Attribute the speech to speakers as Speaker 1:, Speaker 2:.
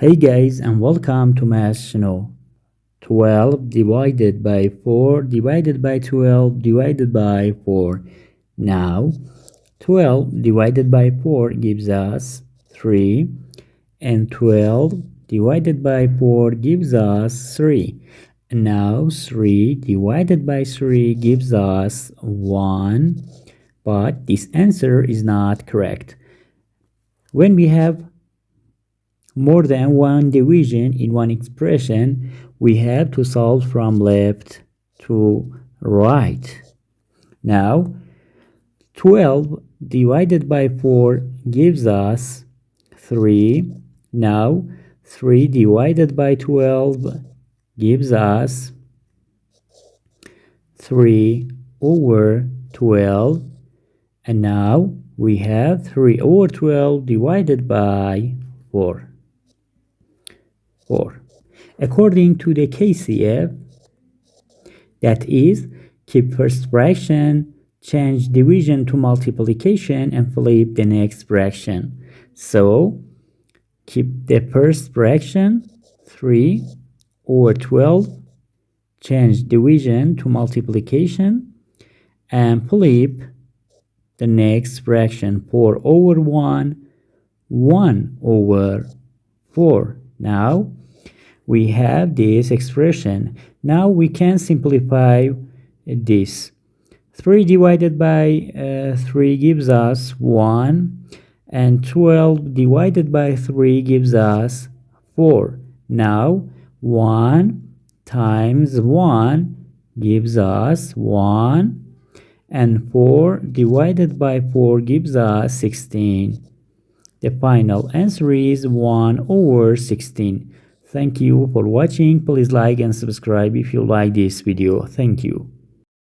Speaker 1: Hey guys, and welcome to Math Channel. 12 divided by 4 divided by 12 divided by 4. Now 12 divided by 4 gives us 3, and 12 divided by 4 gives us 3. And now 3 divided by 3 gives us 1, but this answer is not correct. When we have more than one division in one expression, we have to solve from left to right. Now, 12 divided by 4 gives us 3. Now, 3 divided by 12 gives us 3 over 12. And now we have 3 over 12 divided by 4. According to the KCF, that is, keep first fraction, change division to multiplication, and flip the next fraction. So, keep the first fraction, 3 over 12, change division to multiplication, and flip the next fraction, 4 over 1, 1 over 4. Now we have this expression. Now we can simplify this. 3 divided by 3 gives us 1, and 12 divided by 3 gives us 4. Now 1 times 1 gives us 1, and 4 divided by 4 gives us 16. The final answer is 1 over 16. Thank you for watching. Please like and subscribe if you like this video. Thank you.